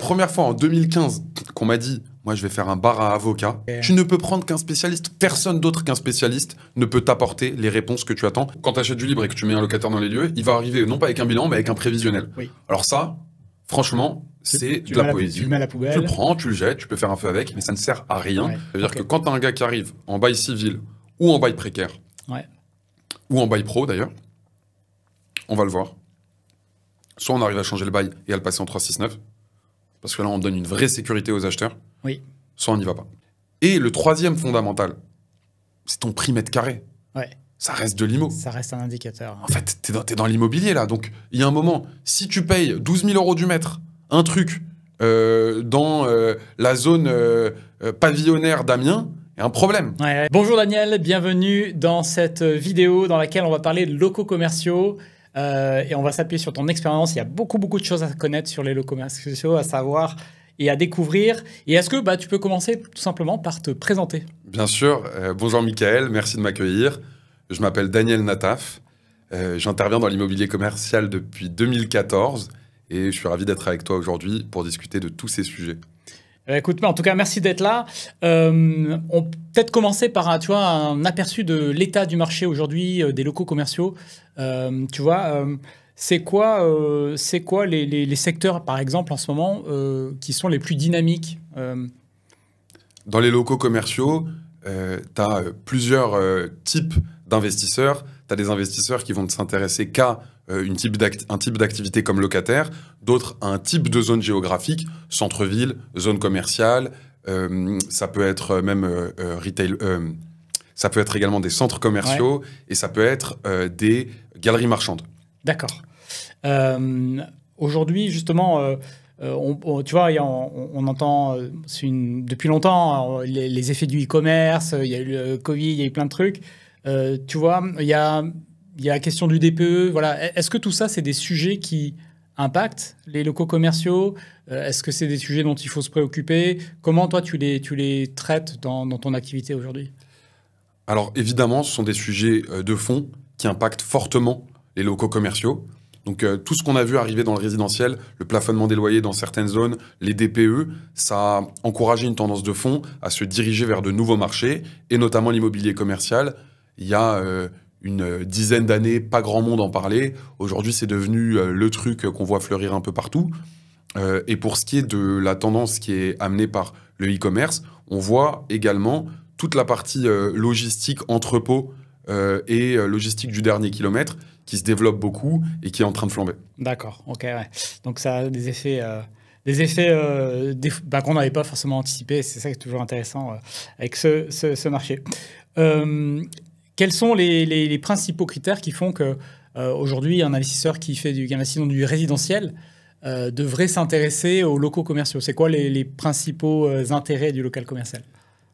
première fois en 2015 qu'on m'a dit, moi je vais faire un bar à avocats, tu ne peux prendre qu'un spécialiste, personne d'autre qu'un spécialiste ne peut t'apporter les réponses que tu attends. Quand tu achètes du libre et que tu mets un locataire dans les lieux, il va arriver non pas avec un bilan, mais avec un prévisionnel. Oui. Alors ça, franchement, c'est de la poésie. Tu le mets à la poubelle. Tu le prends, tu le jettes, tu peux faire un feu avec, mais ça ne sert à rien. Ouais. C'est-à-dire que quand tu as un gars qui arrive en bail civil ou en bail précaire, ou en bail pro d'ailleurs, on va le voir. Soit on arrive à changer le bail et à le passer en 369, parce que là on donne une vraie sécurité aux acheteurs, soit on n'y va pas. Et le troisième fondamental, c'est ton prix mètre carré. Ça reste de l'IMO. Ça reste un indicateur. En fait, t'es dans l'immobilier là, donc il y a un moment, si tu payes 12 000 € du mètre, un truc dans la zone pavillonnaire d'Amiens, il y a un problème. Bonjour Daniel, bienvenue dans cette vidéo dans laquelle on va parler de locaux commerciaux. Et on va s'appuyer sur ton expérience. Il y a beaucoup de choses à connaître sur les locaux commerciaux, à savoir et à découvrir. Et est-ce que tu peux commencer tout simplement par te présenter? Bien sûr. Bonjour Michael, merci de m'accueillir. Je m'appelle Daniel Nataf. J'interviens dans l'immobilier commercial depuis 2014 et je suis ravi d'être avec toi aujourd'hui pour discuter de tous ces sujets. Écoute, en tout cas, merci d'être là. On peut peut-être commencer par un aperçu de l'état du marché aujourd'hui des locaux commerciaux. C'est quoi les secteurs, par exemple, en ce moment, qui sont les plus dynamiques Dans les locaux commerciaux, tu as plusieurs types d'investisseurs. Tu as des investisseurs qui vont s'intéresser qu'à un type d'activité comme locataire, d'autres à un type de zone géographique, centre-ville, zone commerciale, ça peut être même retail, ça peut être également des centres commerciaux et ça peut être des galeries marchandes. D'accord. Aujourd'hui, justement, on entend depuis longtemps les effets du e-commerce, il y a eu le Covid, il y a eu plein de trucs. Il y a la question du DPE. Voilà. Est-ce que tout ça, c'est des sujets qui impactent les locaux commerciaux? Est-ce que c'est des sujets dont il faut se préoccuper? Comment, toi, tu les traites dans ton activité aujourd'hui? Alors, évidemment, ce sont des sujets de fond qui impactent fortement les locaux commerciaux. Donc, tout ce qu'on a vu arriver dans le résidentiel, le plafonnement des loyers dans certaines zones, les DPE, ça a encouragé une tendance de fond à se diriger vers de nouveaux marchés, et notamment l'immobilier commercial. Il y a une dizaine d'années, pas grand monde en parlait. Aujourd'hui, c'est devenu le truc qu'on voit fleurir un peu partout. Et pour ce qui est de la tendance qui est amenée par le e-commerce, on voit également toute la partie logistique, entrepôt et logistique du dernier kilomètre qui se développe beaucoup et qui est en train de flamber. D'accord, ok. Ouais. Donc ça a des effets qu'on n'avait pas forcément anticipés. C'est ça qui est toujours intéressant avec ce marché. Quels sont les principaux critères qui font que aujourd'hui un investisseur qui fait du résidentiel devrait s'intéresser aux locaux commerciaux? C'est quoi les principaux intérêts du local commercial?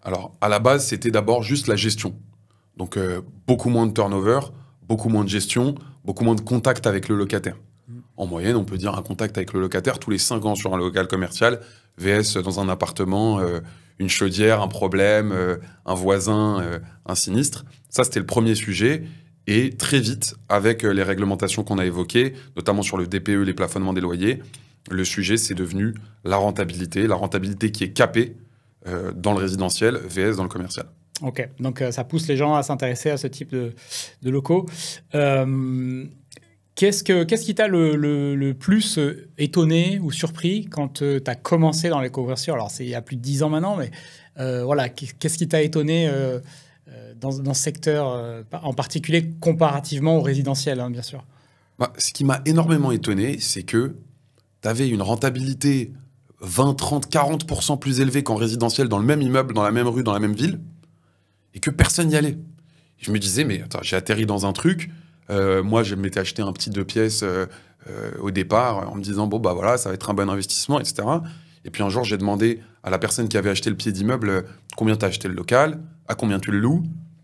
Alors, à la base, c'était d'abord juste la gestion. Donc, beaucoup moins de turnover, beaucoup moins de gestion, beaucoup moins de contact avec le locataire. En moyenne, on peut dire un contact avec le locataire tous les 5 ans sur un local commercial, VS dans un appartement, une chaudière, un problème, un voisin, un sinistre. Ça, c'était le premier sujet. Et très vite, avec les réglementations qu'on a évoquées, notamment sur le DPE, les plafonnements des loyers, le sujet, c'est devenu la rentabilité qui est capée dans le résidentiel, VS dans le commercial. Ok, donc ça pousse les gens à s'intéresser à ce type de locaux. Qu'est-ce qui t'a le plus étonné ou surpris quand tu as commencé dans les commerciaux? Alors, c'est il y a plus de 10 ans maintenant, mais qu'est-ce qui t'a étonné dans ce secteur, en particulier comparativement au résidentiel, hein, bien sûr? Ce qui m'a énormément étonné, c'est que tu avais une rentabilité 20, 30, 40% plus élevée qu'en résidentiel dans le même immeuble, dans la même rue, dans la même ville, et que personne n'y allait. Et je me disais, mais attends, j'ai atterri dans un truc. Moi, je m'étais acheté un petit 2 pièces au départ en me disant, bon, bah voilà, ça va être un bon investissement, etc. Et puis un jour, j'ai demandé à la personne qui avait acheté le pied d'immeuble, combien t'as acheté le local, à combien tu le loues.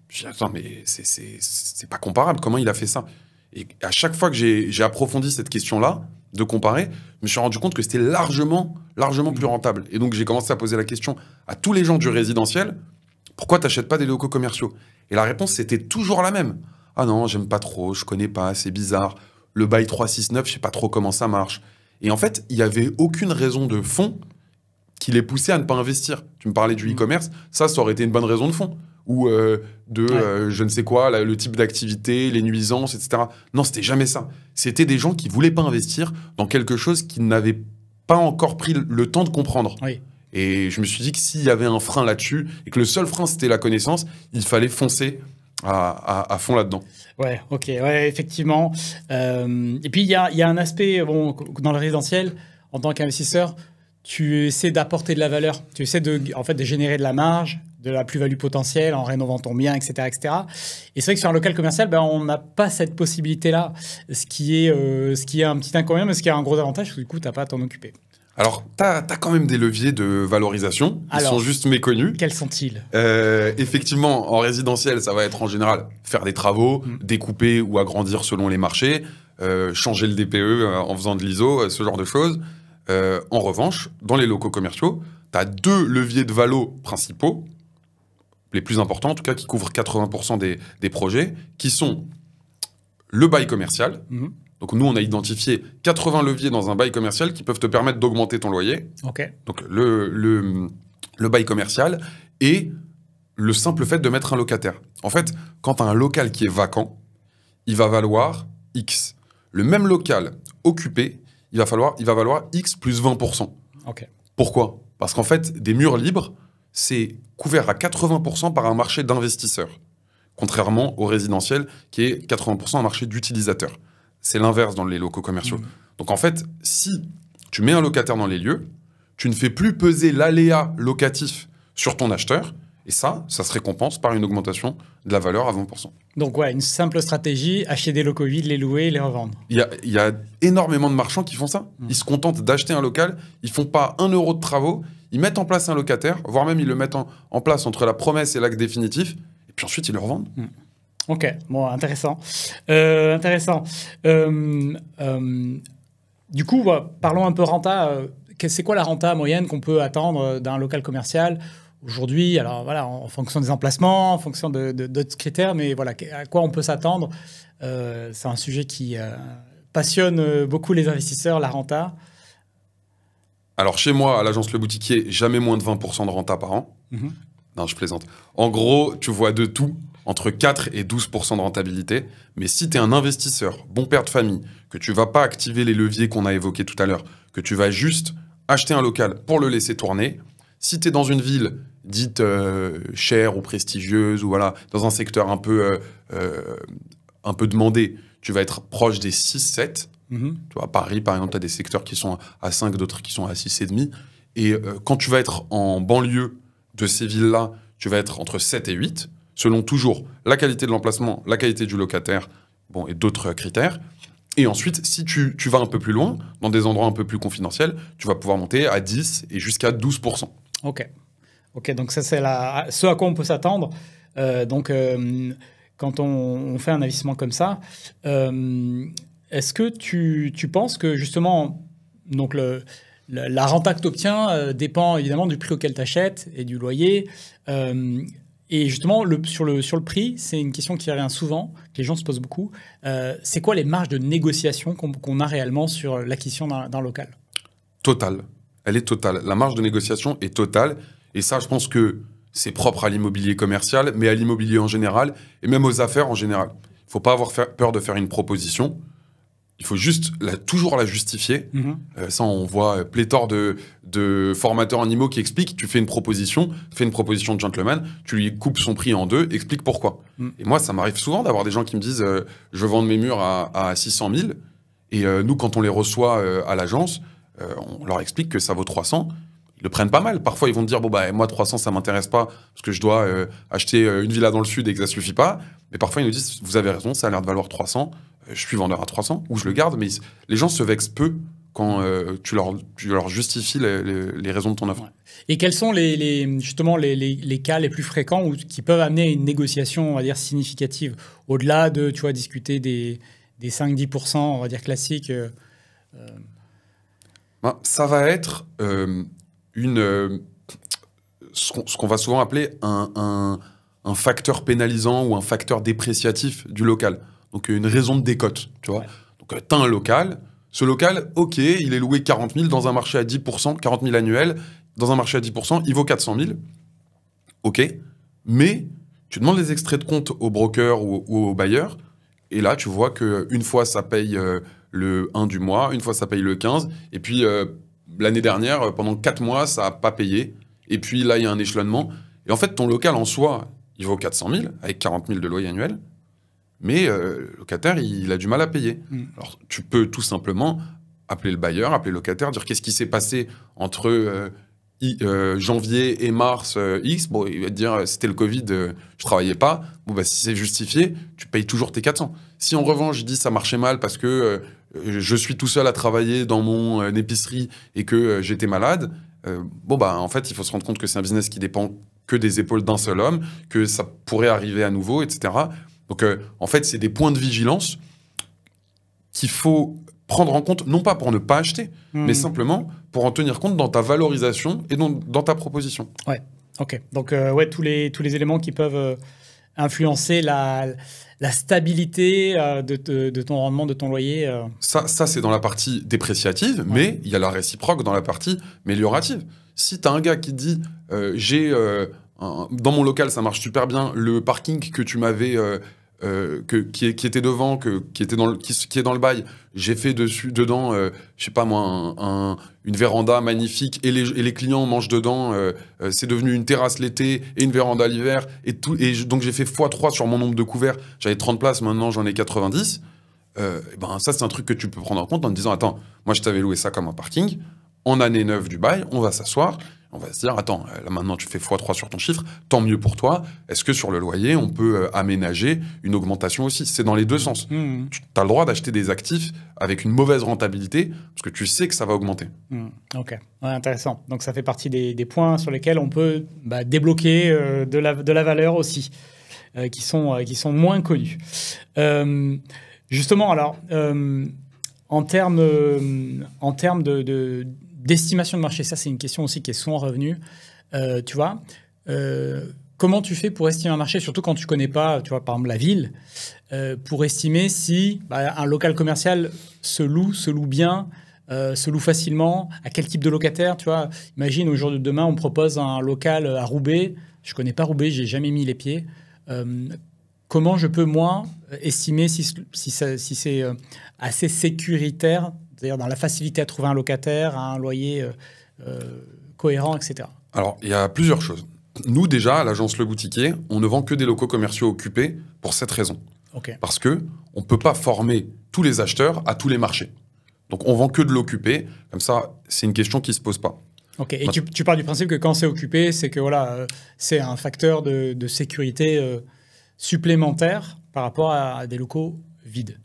Je dis, attends, mais c'est pas comparable, comment il a fait ça? Et à chaque fois que j'ai approfondi cette question-là, de comparer, je me suis rendu compte que c'était largement plus rentable. Et donc, j'ai commencé à poser la question à tous les gens du résidentiel, pourquoi t'achètes pas des locaux commerciaux? Et la réponse, c'était toujours la même. Ah non, j'aime pas trop, je connais pas, c'est bizarre. Le bail 369, je sais pas trop comment ça marche. Et en fait, il n'y avait aucune raison de fond qui les poussait à ne pas investir. Tu me parlais du e-commerce, ça aurait été une bonne raison de fond. Ou je ne sais quoi, le type d'activité, les nuisances, etc. Non, c'était jamais ça. C'était des gens qui voulaient pas investir dans quelque chose qu'ils n'avaient pas encore pris le temps de comprendre. Oui. Et je me suis dit que s'il y avait un frein là-dessus, et que le seul frein, c'était la connaissance, il fallait foncer à fond là-dedans. Ouais, ok, ouais, effectivement. Et puis, il y a un aspect, bon, dans le résidentiel, en tant qu'investisseur, tu essaies d'apporter de la valeur. Tu essaies en fait, de générer de la marge, de la plus-value potentielle en rénovant ton bien, etc., etc. Et c'est vrai que sur un local commercial, on n'a pas cette possibilité-là, ce qui est un petit inconvénient, mais ce qui est un gros avantage, parce que du coup, tu n'as pas à t'en occuper. Alors, tu as quand même des leviers de valorisation qui sont juste méconnus. Quels sont-ils ? Effectivement, en résidentiel, ça va être en général faire des travaux, découper ou agrandir selon les marchés, changer le DPE en faisant de l'ISO, ce genre de choses. En revanche, dans les locaux commerciaux, tu as 2 leviers de valo principaux, les plus importants en tout cas, qui couvrent 80% des projets, qui sont le bail commercial. Donc nous, on a identifié 80 leviers dans un bail commercial qui peuvent te permettre d'augmenter ton loyer. Okay. Donc le bail commercial et le simple fait de mettre un locataire. En fait, quand tu as un local qui est vacant, il va valoir X. Le même local occupé, il va valoir X plus 20%. Okay. Pourquoi ? Parce qu'en fait, des murs libres, c'est couvert à 80% par un marché d'investisseurs, contrairement au résidentiel qui est 80% un marché d'utilisateurs. C'est l'inverse dans les locaux commerciaux. Donc en fait, si tu mets un locataire dans les lieux, tu ne fais plus peser l'aléa locatif sur ton acheteur, et ça se récompense par une augmentation de la valeur à 20%. Donc ouais, une simple stratégie, acheter des locaux vides, les louer, les revendre. Il y a énormément de marchands qui font ça. Ils se contentent d'acheter un local, ils font pas 1 euro de travaux, ils mettent en place un locataire, voire même ils le mettent en place entre la promesse et l'acte définitif, et puis ensuite ils le revendent. Ok, bon, intéressant. Intéressant. Du coup, parlons un peu renta. C'est quoi la renta moyenne qu'on peut attendre d'un local commercial aujourd'hui? Alors voilà, en fonction des emplacements, en fonction d'autres critères, mais voilà, à quoi on peut s'attendre? C'est un sujet qui passionne beaucoup les investisseurs, la renta. Alors chez moi, à l'agence Le Boutiquier, jamais moins de 20% de renta par an. Non, je plaisante. En gros, tu vois de tout, entre 4 et 12% de rentabilité. Mais si tu es un investisseur, bon père de famille, que tu vas pas activer les leviers qu'on a évoqués tout à l'heure, que tu vas juste acheter un local pour le laisser tourner, si tu es dans une ville dite chère ou prestigieuse, ou voilà, dans un secteur un peu demandé, tu vas être proche des 6-7. Tu vois, à Paris, par exemple, tu as des secteurs qui sont à 5, d'autres qui sont à 6,5. Et quand tu vas être en banlieue de ces villes-là, tu vas être entre 7 et 8, selon toujours la qualité de l'emplacement, la qualité du locataire, bon, et d'autres critères. Et ensuite, si tu vas un peu plus loin, dans des endroits un peu plus confidentiels, tu vas pouvoir monter à 10 et jusqu'à 12%. Ok, donc ça, c'est ce à quoi on peut s'attendre. Quand on fait un investissement comme ça, est-ce que tu penses que justement, donc la renta que tu obtiens dépend évidemment du prix auquel tu achètes et du loyer. Et justement, sur le prix, c'est une question qui revient souvent, que les gens se posent beaucoup. C'est quoi les marges de négociation qu'on a réellement sur l'acquisition d'un local ? Totale. Elle est totale. La marge de négociation est totale. Et ça, je pense que c'est propre à l'immobilier commercial, mais à l'immobilier en général, et même aux affaires en général. Il ne faut pas avoir peur de faire une proposition. Il faut juste toujours la justifier. Ça, on voit pléthore de formateurs en IMO qui expliquent, tu fais une proposition de gentleman, tu lui coupes son prix en 2, explique pourquoi. Et moi, ça m'arrive souvent d'avoir des gens qui me disent je veux vendre mes murs à 600 000. Et nous, quand on les reçoit à l'agence, on leur explique que ça vaut 300. Ils le prennent pas mal. Parfois, ils vont te dire moi, 300, ça m'intéresse pas parce que je dois acheter une villa dans le sud et que ça suffit pas. Mais parfois, ils nous disent vous avez raison, ça a l'air de valoir 300. Je suis vendeur à 300 ou je le garde. Mais les gens se vexent peu quand tu leur justifies les raisons de ton offre. Ouais. Et quels sont justement les cas les plus fréquents qui peuvent amener à une négociation, on va dire, significative, au-delà de, tu vois, discuter des 5-10%, on va dire, classiques Ça va être ce qu'on va souvent appeler un facteur pénalisant ou un facteur dépréciatif du local. Donc, une raison de décote, tu vois. Ouais. Donc, tu as un local, Ce local, ok, il est loué 40 000 dans un marché à 10%, 40 000 annuels, dans un marché à 10%, il vaut 400 000. Ok, mais tu demandes les extraits de compte au broker ou au bailleur, et là, tu vois qu'une fois, ça paye le 1 du mois, une fois, ça paye le 15, et puis l'année dernière, pendant 4 mois, ça n'a pas payé, et puis là, il y a un échelonnement. Et en fait, ton local en soi, il vaut 400 000, avec 40 000 de loyer annuel, mais le locataire, il a du mal à payer. Alors, tu peux tout simplement appeler le bailleur, appeler le locataire, dire qu'est-ce qui s'est passé entre janvier et mars X. Bon, il va te dire c'était le Covid, je travaillais pas. Bon, bah, si c'est justifié, tu payes toujours tes 400. Si en revanche, je dis ça marchait mal parce que je suis tout seul à travailler dans mon épicerie et que j'étais malade, bon, bah, en fait, il faut se rendre compte que c'est un business qui dépend que des épaules d'un seul homme, que ça pourrait arriver à nouveau, etc. Donc, en fait, c'est des points de vigilance qu'il faut prendre en compte, non pas pour ne pas acheter, mais simplement pour en tenir compte dans ta valorisation et dans ta proposition. Ouais, ok. Donc, ouais, tous les éléments qui peuvent influencer la stabilité de ton rendement, de ton loyer. Ça c'est dans la partie dépréciative, mais il y a la réciproque dans la partie améliorative. Si tu as un gars qui dit dans mon local, ça marche super bien, le parking que tu m'avais... qui était devant, qui est dans le bail, j'ai fait dedans, je sais pas moi, une véranda magnifique et les clients mangent dedans, c'est devenu une terrasse l'été et une véranda l'hiver, et donc j'ai fait x3 sur mon nombre de couverts, j'avais 30 places, maintenant j'en ai 90, ben ça c'est un truc que tu peux prendre en compte en te disant, attends, moi je t'avais loué ça comme un parking, en année 9 du bail, on va s'asseoir, on va se dire, attends, là maintenant tu fais x3 sur ton chiffre, tant mieux pour toi. Est-ce que sur le loyer, on peut aménager une augmentation aussi? C'est dans les deux sens. Tu as le droit d'acheter des actifs avec une mauvaise rentabilité, parce que tu sais que ça va augmenter. Ok, ouais, intéressant. Donc ça fait partie des points sur lesquels on peut débloquer de la valeur aussi, qui sont moins connus. Justement, alors, en termes d'estimation de marché, ça c'est une question aussi qui est souvent revenue. Tu vois, comment tu fais pour estimer un marché, surtout quand tu connais pas, tu vois, par exemple la ville, pour estimer si un local commercial se loue bien, se loue facilement, à quel type de locataire, tu vois. Imagine, au jour de demain, on propose un local à Roubaix. Je connais pas Roubaix, j'ai jamais mis les pieds. Comment je peux, moi, estimer si c'est assez sécuritaire, c'est-à-dire dans la facilité à trouver un locataire, à un loyer cohérent, etc. Alors, il y a plusieurs choses. Nous, déjà, à l'agence Le Boutiquier, on ne vend que des locaux commerciaux occupés pour cette raison. Okay. Parce qu'on ne peut pas former tous les acheteurs à tous les marchés. Donc, on vend que de l'occupé. Comme ça, c'est une question qui ne se pose pas. Ok. Et tu pars du principe que quand c'est occupé, c'est que voilà, c'est un facteur de sécurité supplémentaire par rapport à des locaux vides.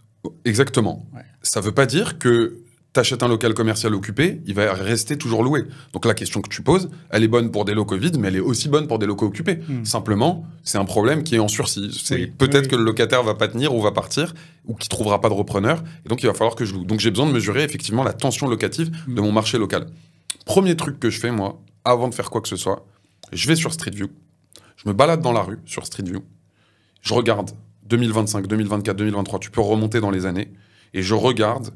Exactement. Ouais. Ça ne veut pas dire que tu achètes un local commercial occupé, il va rester toujours loué. Donc la question que tu poses, elle est bonne pour des locaux vides, mais elle est aussi bonne pour des locaux occupés. Simplement, c'est un problème qui est en sursis. Peut-être que le locataire va pas tenir ou va partir, ou qu'il trouvera pas de repreneur, et donc il va falloir que je loue. Donc j'ai besoin de mesurer effectivement la tension locative de mon marché local. Premier truc que je fais, moi, avant de faire quoi que ce soit, je vais sur Street View, je me balade dans la rue sur Street View, je regarde 2025, 2024, 2023, tu peux remonter dans les années, et je regarde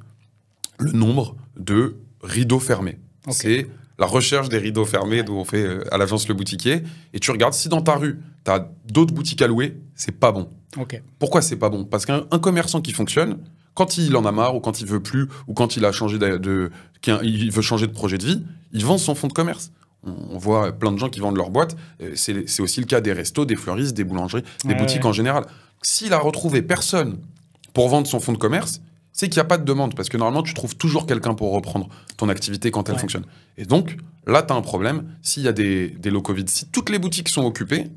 le nombre de rideaux fermés. Okay. C'est la recherche des rideaux fermés dont on fait à l'agence Le Boutiquier, et tu regardes si dans ta rue, tu as d'autres boutiques à louer, c'est pas bon. Okay. Pourquoi c'est pas bon? Parce qu'un commerçant qui fonctionne, quand il en a marre, ou quand il veut plus, ou quand il a changé il veut changer de projet de vie, il vend son fonds de commerce. On voit plein de gens qui vendent leur boîte. C'est aussi le cas des restos, des fleuristes, des boulangeries, des boutiques en général. S'il a retrouvé personne pour vendre son fonds de commerce, c'est qu'il n'y a pas de demande. Parce que normalement, tu trouves toujours quelqu'un pour reprendre ton activité quand elle fonctionne. Et donc, là, tu as un problème. S'il y a des locaux vides, si toutes les boutiques sont occupées,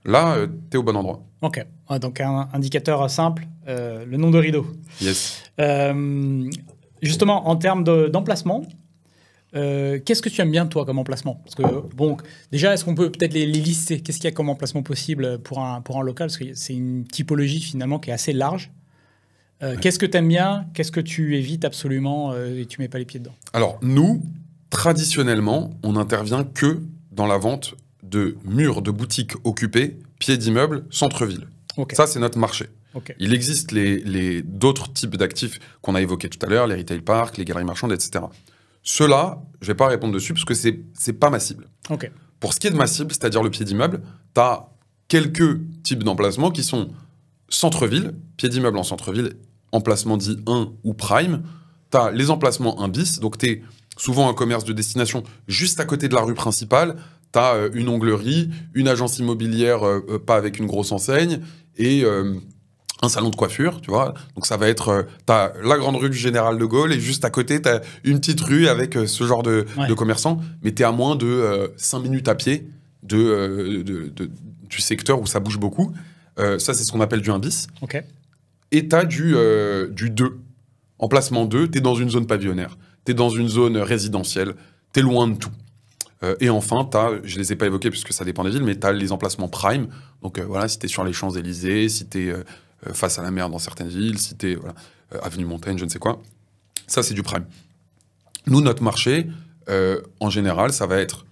là, tu es au bon endroit. Ok. Donc, un indicateur simple, le nombre de rideaux. Yes. Justement, en termes d'emplacement, qu'est-ce que tu aimes bien, toi, comme emplacement? Parce que, bon, déjà, est-ce qu'on peut peut-être les lister? Qu'est-ce qu'il y a comme emplacement possible pour un local? Parce que c'est une typologie, finalement, qui est assez large. Qu'est-ce que tu aimes bien? Qu'est-ce que tu évites absolument et tu mets pas les pieds dedans? Alors, nous, traditionnellement, on n'intervient que dans la vente de murs de boutiques occupés, pieds d'immeubles, centre-ville. Okay. Ça, c'est notre marché. Ok. Il existe d'autres types d'actifs qu'on a évoqués tout à l'heure, les retail parks, les galeries marchandes, etc. Ceux-là, je vais pas répondre dessus parce que c'est pas ma cible. Ok. Pour ce qui est de ma cible, c'est-à-dire le pied d'immeuble, tu as quelques types d'emplacements qui sont centre-ville, pied d'immeuble en centre-ville, emplacement dit 1 ou prime. Tu as les emplacements 1 bis, donc tu es souvent un commerce de destination juste à côté de la rue principale. Tu as une onglerie, une agence immobilière pas avec une grosse enseigne et un salon de coiffure, tu vois. Donc ça va être, t'as la grande rue du Général de Gaulle et juste à côté, t'as une petite rue avec ce genre de commerçants, mais t'es à moins de 5 minutes à pied du secteur où ça bouge beaucoup. Ça, c'est ce qu'on appelle du 1 bis. Ok. Et t'as du 2. Emplacement 2, t'es dans une zone pavillonnaire, t'es dans une zone résidentielle, t'es loin de tout. Et enfin, je les ai pas évoqués puisque ça dépend des villes, mais t'as les emplacements prime. Donc voilà, si t'es sur les Champs-Élysées, si t'es face à la mer dans certaines villes, si t'es avenue Montaigne, je ne sais quoi. Ça, c'est du prime. Nous, notre marché, en général, ça va être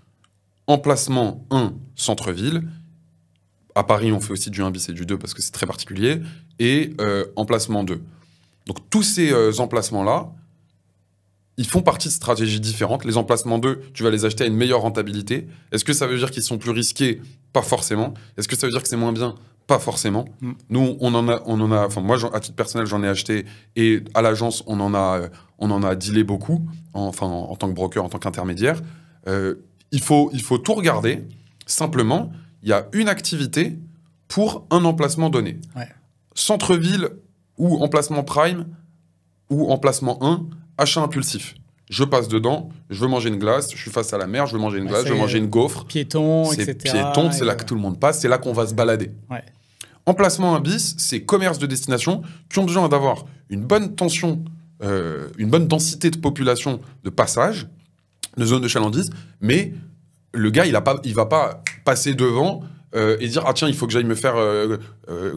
emplacement 1, centre-ville. À Paris, on fait aussi du 1 bis et du 2 parce que c'est très particulier. Et emplacement 2. Donc tous ces emplacements-là, ils font partie de stratégies différentes. Les emplacements 2, tu vas les acheter à une meilleure rentabilité. Est-ce que ça veut dire qu'ils sont plus risqués? Pas forcément. Est-ce que ça veut dire que c'est moins bien? Pas forcément. Nous, on en a. Enfin, moi, à titre personnel, j'en ai acheté et à l'agence, on en a dealé beaucoup. En tant que broker, en tant qu'intermédiaire, il faut tout regarder. Simplement, il y a une activité pour un emplacement donné. Ouais. Centre-ville ou emplacement prime ou emplacement 1, achat impulsif. Je passe dedans, je veux manger une glace, je suis face à la mer, je veux manger une glace, je veux manger une gaufre. Piéton, c'est etc. Piéton, c'est là que tout le monde passe, c'est là qu'on va se balader. Ouais. Emplacement 1 bis, c'est commerce de destination qui ont besoin d'avoir une bonne tension, une bonne densité de population de passage, de zone de chalandise, mais le gars, il va pas passer devant et dire « Ah tiens, il faut que j'aille me faire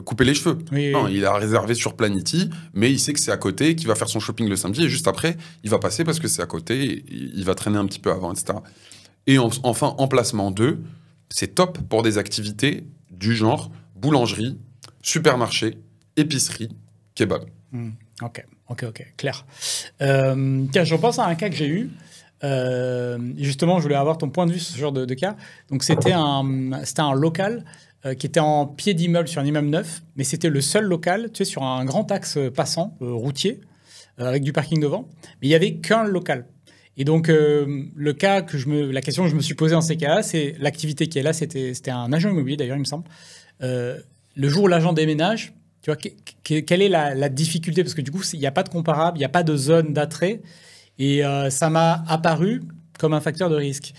couper les cheveux Oui, ». Non, oui. il a réservé sur Planity, mais il sait que c'est à côté, qu'il va faire son shopping le samedi, et juste après, il va passer parce que c'est à côté, il va traîner un petit peu avant, etc. Et enfin, emplacement 2, c'est top pour des activités du genre boulangerie, supermarché, épicerie, kebab. Ok, clair. Tiens, je repense à un cas que j'ai eu. Justement, je voulais avoir ton point de vue sur ce genre de cas. Donc, c'était un local qui était en pied d'immeuble sur un immeuble neuf, mais c'était le seul local, tu sais, sur un grand axe passant, routier, avec du parking devant. Mais il n'y avait qu'un local. Et donc, la question que je me suis posée dans ces cas-là, c'est l'activité qui est là, c'était un agent immobilier, d'ailleurs, il me semble. Le jour où l'agent déménage, tu vois, quelle est la difficulté? Parce que du coup, il n'y a pas de comparable, il n'y a pas de zone d'attrait. Et ça m'a apparu comme un facteur de risque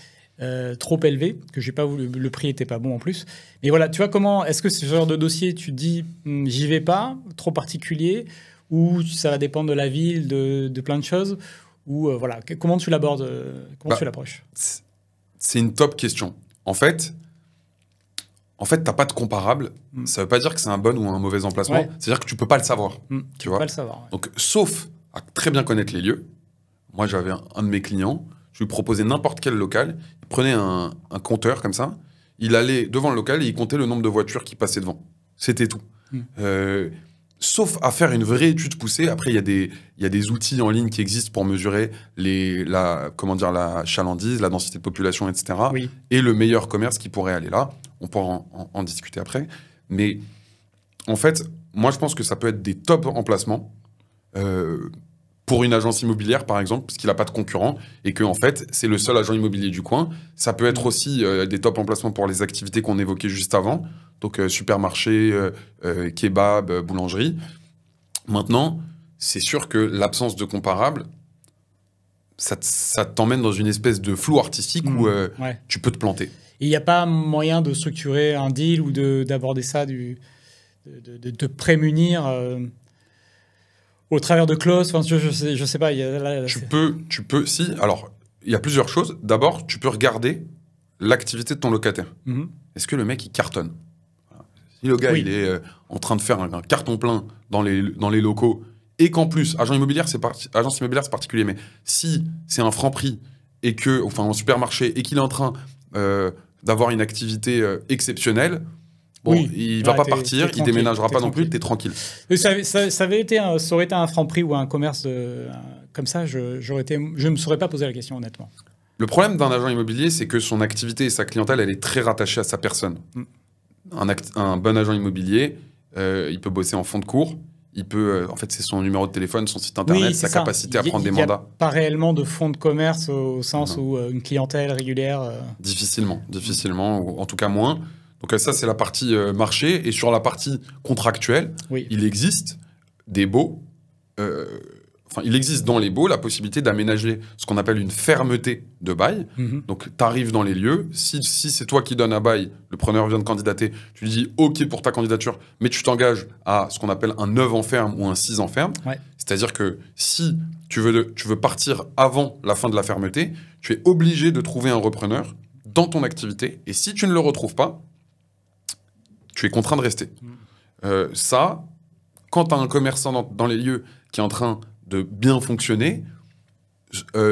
trop élevé, que j'ai pas voulu, le prix était pas bon en plus. Mais voilà, tu vois comment, est-ce que ce genre de dossier, tu te dis, j'y vais pas, trop particulier, ou ça va dépendre de la ville, de plein de choses, ou voilà, comment tu l'abordes, comment tu l'approches? C'est une top question. En fait, t'as pas de comparable. Ça veut pas dire que c'est un bon ou un mauvais emplacement. Ouais. C'est-à-dire que tu peux pas le savoir. Tu peux pas le savoir. Ouais. Donc, sauf à très bien connaître les lieux. Moi, j'avais un de mes clients, je lui proposais n'importe quel local, il prenait un compteur comme ça, il allait devant le local et il comptait le nombre de voitures qui passaient devant. C'était tout. Sauf à faire une vraie étude poussée. Après, il y a des outils en ligne qui existent pour mesurer la chalandise, la densité de population, etc. Oui. Et le meilleur commerce qui pourrait aller là. On pourra en discuter après. Mais en fait, moi, je pense que ça peut être des top emplacements pour une agence immobilière, par exemple, parce qu'il n'a pas de concurrent et que en fait, c'est le seul agent immobilier du coin. Ça peut être aussi des top emplacements pour les activités qu'on évoquait juste avant. Donc, supermarché, kebab, boulangerie. Maintenant, c'est sûr que l'absence de comparable, ça t'emmène dans une espèce de flou artistique où tu peux te planter. Il n'y a pas moyen de structurer un deal ou d'aborder ça, de te prémunir au travers de clauses. Enfin, je sais pas. Tu peux. Si. Alors, il y a plusieurs choses. D'abord, tu peux regarder l'activité de ton locataire. Est-ce que le mec il cartonne? Si le gars il est en train de faire un carton plein dans les locaux et qu'en plus agence immobilière c'est particulier, mais si c'est un Franprix et un supermarché et qu'il est en train d'avoir une activité exceptionnelle, Bon, Oui. il va Ouais, pas t'es partir, il tranquille, déménagera t'es pas non plus, tranquille. t'es tranquille. Ça aurait été un Franprix ou un commerce comme ça, je ne me serais pas posé la question, honnêtement. Le problème d'un agent immobilier, c'est que son activité et sa clientèle, elle est très rattachée à sa personne. Mm. Un bon agent immobilier, il peut bosser en fond de cours, il peut, en fait, c'est son numéro de téléphone, son site internet, Oui, sa c'est ça. capacité à prendre des Il y a mandats. pas réellement de fonds de commerce au sens Non. où une clientèle régulière. Difficilement, ou en tout cas moins. Donc ça, c'est la partie marché. Et sur la partie contractuelle, Oui. il existe des baux. Il existe dans les baux la possibilité d'aménager ce qu'on appelle une fermeté de bail. Mhm. Donc, tu arrives dans les lieux. Si c'est toi qui donnes un bail, le preneur vient de candidater, tu lui dis OK pour ta candidature, mais tu t'engages à ce qu'on appelle un 9 ans ferme ou un 6 ans ferme. Ouais. C'est-à-dire que si tu veux partir avant la fin de la fermeté, tu es obligé de trouver un repreneur dans ton activité. Et si tu ne le retrouves pas, tu es contraint de rester. Ça, quand tu as un commerçant dans les lieux qui est en train de bien fonctionner,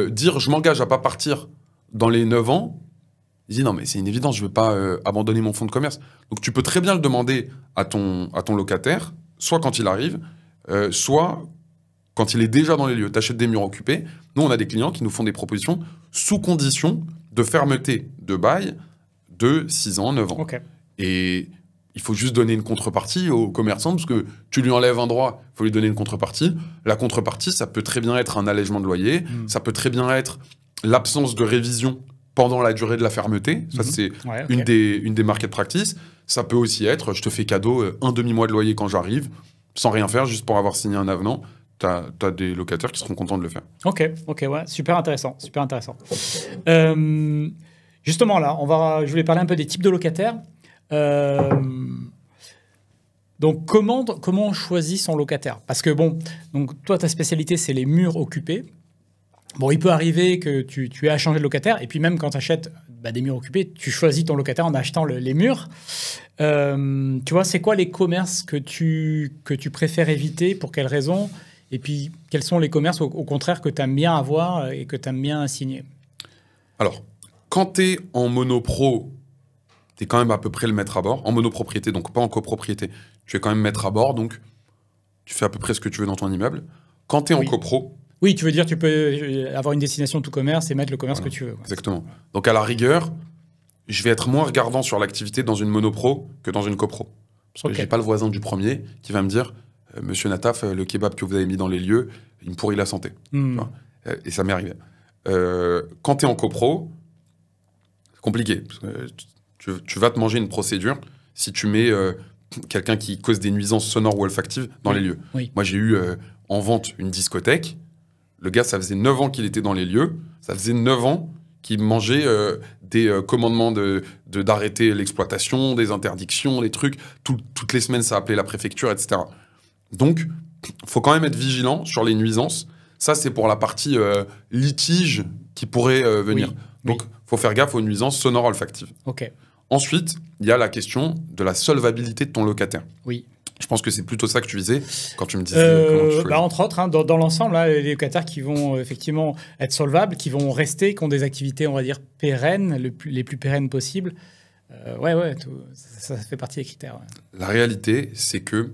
dire je m'engage à pas partir dans les 9 ans, il dit non mais c'est une évidence, je ne veux pas abandonner mon fonds de commerce. Donc tu peux très bien le demander à ton locataire, soit quand il arrive, soit quand il est déjà dans les lieux. Tu achètes des murs occupés. Nous, on a des clients qui nous font des propositions sous condition de fermeté de bail de 6 ans, 9 ans. Ok. Et il faut juste donner une contrepartie au commerçant, parce que tu lui enlèves un droit, il faut lui donner une contrepartie. La contrepartie, ça peut très bien être un allègement de loyer, ça peut très bien être l'absence de révision pendant la durée de la fermeté. Ça, c'est Ouais, ok. une des market practices. Ça peut aussi être, je te fais cadeau un demi-mois de loyer quand j'arrive, sans rien faire, juste pour avoir signé un avenant. Tu as des locataires qui seront contents de le faire. Ok, ouais, super intéressant, super intéressant. Justement là, je voulais parler un peu des types de locataires. Donc comment on choisit son locataire? Parce que bon, donc toi ta spécialité c'est les murs occupés. Bon, il peut arriver que tu aies à changer de locataire, et puis même quand tu achètes des murs occupés, tu choisis ton locataire en achetant les murs. Tu vois, c'est quoi les commerces que tu préfères éviter, pour quelles raisons? Et puis, quels sont les commerces, au contraire, que tu aimes bien avoir et que tu aimes bien signer? Alors, quand tu es en monopro, tu es quand même à peu près le maître à bord. En monopropriété, donc pas en copropriété. Tu es quand même maître à bord, donc tu fais à peu près ce que tu veux dans ton immeuble. Quand tu es en copro... Oui, tu veux dire tu peux avoir une destination de tout commerce et mettre le commerce que tu veux. Exactement. Donc à la rigueur, je vais être moins regardant sur l'activité dans une monopro que dans une copro. Parce que j'ai pas le voisin du premier qui va me dire Monsieur Nataf, le kebab que vous avez mis dans les lieux, il me pourrit la santé. Et ça m'est arrivé. Quand tu es en copro, c'est compliqué. Parce que tu vas te manger une procédure si tu mets quelqu'un qui cause des nuisances sonores ou olfactives dans les lieux. Oui. Moi, j'ai eu en vente une discothèque. Le gars, ça faisait 9 ans qu'il était dans les lieux. Ça faisait 9 ans qu'il mangeait des commandements d'arrêter l'exploitation, des interdictions, des trucs. Toutes les semaines, ça appelait la préfecture, etc. Donc, il faut quand même être vigilant sur les nuisances. Ça, c'est pour la partie litige qui pourrait venir. Oui. Donc, il faut faire gaffe aux nuisances sonores olfactives. Ok. Ensuite, il y a la question de la solvabilité de ton locataire. Oui. Je pense que c'est plutôt ça que tu visais quand tu me disais comment tu choisis. Entre autres, dans l'ensemble, là, les locataires qui vont effectivement être solvables, qui vont rester, qui ont des activités, on va dire, pérennes, les plus pérennes possibles. Ça fait partie des critères. Ouais. La réalité, c'est que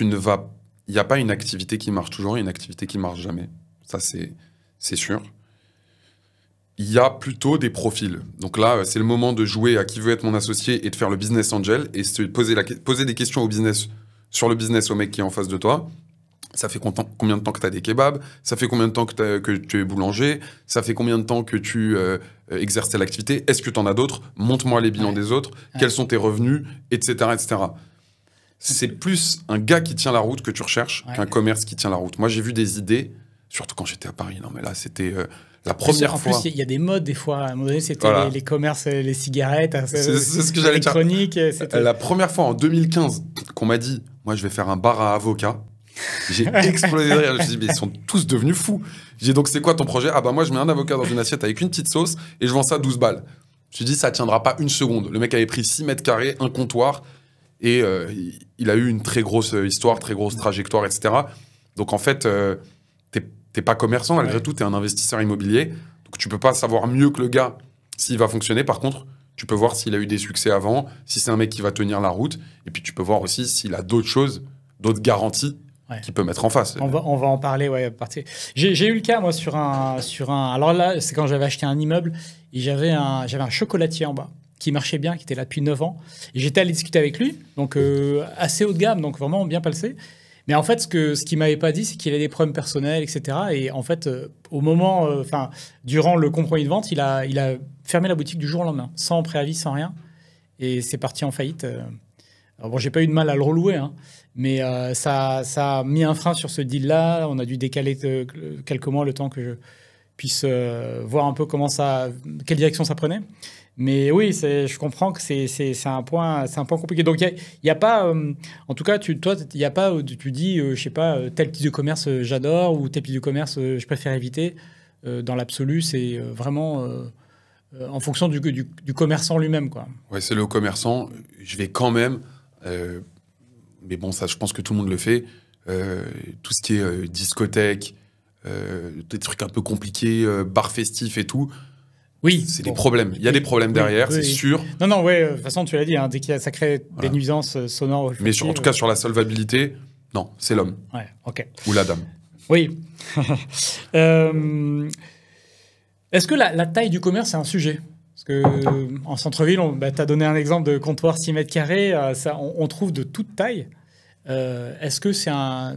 il n'y a pas une activité qui marche toujours et une activité qui marche jamais. Ça, c'est sûr. Il y a plutôt des profils. Donc là, c'est le moment de jouer à qui veut être mon associé et de faire le business angel et se poser des questions sur le business au mec qui est en face de toi. Ça fait combien de temps que tu as des kebabs? Ça fait combien de temps que tu es boulanger? Ça fait combien de temps que tu exerces telle activité? Est-ce que tu en as d'autres? Montre-moi les bilans des autres. Quels sont tes revenus? Etc. etc. C'est plus un gars qui tient la route que tu recherches qu'un commerce qui tient la route. Moi, j'ai vu des idées, surtout quand j'étais à Paris. Non, mais là, c'était... la première fois. En plus, il y a des modes, des fois. À un moment donné, c'était les commerces, les cigarettes. C'est ce que j'allais dire. La première fois, en 2015, qu'on m'a dit, moi, je vais faire un bar à avocats, j'ai explosé de rire. Je me suis dit, mais ils sont tous devenus fous. J'ai dit, donc, c'est quoi ton projet? Ah bah, moi, je mets un avocat dans une assiette avec une petite sauce et je vends ça 12 balles. Je me suis dit, ça tiendra pas une seconde. Le mec avait pris 6 mètres carrés, un comptoir, et il a eu une très grosse histoire, très grosse trajectoire, etc. Donc, en fait... T'es pas commerçant, malgré tout, t'es un investisseur immobilier. Donc, tu peux pas savoir mieux que le gars s'il va fonctionner. Par contre, Tu peux voir s'il a eu des succès avant, si c'est un mec qui va tenir la route. Et puis, tu peux voir aussi s'il a d'autres choses, d'autres garanties qu'il peut mettre en face. On va en parler, ouais. J'ai eu le cas, moi, sur un... Alors là, c'est quand j'avais acheté un immeuble et j'avais un chocolatier en bas qui marchait bien, qui était là depuis 9 ans. Et j'étais allé discuter avec lui, donc assez haut de gamme, donc vraiment bien palsé. Mais en fait, ce qu'il m'avait pas dit, c'est qu'il a des problèmes personnels, etc. Et en fait, au moment, durant le compromis de vente, il a fermé la boutique du jour au lendemain, sans préavis, sans rien. Et c'est parti en faillite. Alors bon, j'ai pas eu de mal à le relouer, hein, mais ça a mis un frein sur ce deal-là. On a dû décaler quelques mois le temps que je puisse voir un peu quelle direction ça prenait. Mais oui, je comprends que c'est un point compliqué. Donc, il y a pas, en tout cas, toi, il n'y a pas, tu dis, je sais pas, tel type de commerce j'adore ou tel type de commerce je préfère éviter. Dans l'absolu, c'est vraiment en fonction du commerçant lui-même, quoi. Ouais, c'est le commerçant. Je vais quand même, mais bon, ça, je pense que tout le monde le fait. Tout ce qui est discothèque, des trucs un peu compliqués, bar festif et tout. Oui, c'est des problèmes. Il y a des problèmes derrière, c'est sûr. Non, ouais. De toute façon, tu l'as dit, hein, dès qu'il y a, ça crée des nuisances sonores. Mais en tout cas, sur la solvabilité, non, c'est l'homme. Ouais, ok. Ou la dame. Oui. Est-ce que la taille du commerce, c'est un sujet? Parce que en centre-ville, tu as donné un exemple de comptoir 6 mètres carrés, on trouve de toute taille. Est-ce que ça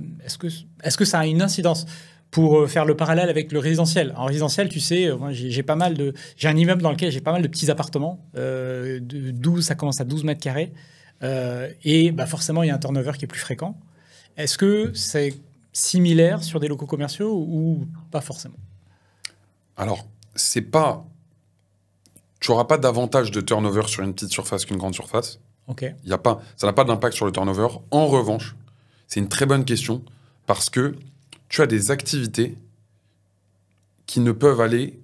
a une incidence? Pour faire le parallèle avec le résidentiel. En résidentiel, tu sais, moi, j'ai un immeuble dans lequel j'ai pas mal de petits appartements. Ça commence à 12 mètres carrés. Et forcément, il y a un turnover qui est plus fréquent. Est-ce que c'est similaire sur des locaux commerciaux ou pas forcément? Alors, tu n'auras pas davantage de turnover sur une petite surface qu'une grande surface. Ok. Ça n'a pas d'impact sur le turnover. En revanche, c'est une très bonne question parce que tu as des activités qui ne peuvent aller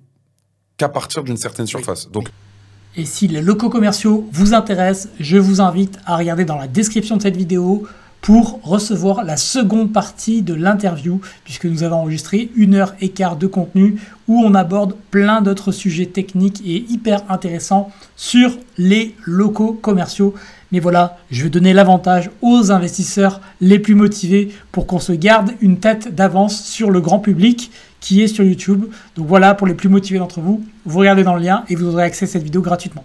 qu'à partir d'une certaine surface. Oui. Et si les locaux commerciaux vous intéressent, je vous invite à regarder dans la description de cette vidéo pour recevoir la seconde partie de l'interview, puisque nous avons enregistré 1h15 de contenu où on aborde plein d'autres sujets techniques et hyper intéressants sur les locaux commerciaux. Mais voilà, je vais donner l'avantage aux investisseurs les plus motivés pour qu'on se garde une tête d'avance sur le grand public qui est sur YouTube. Donc voilà, pour les plus motivés d'entre vous, vous regardez dans le lien et vous aurez accès à cette vidéo gratuitement.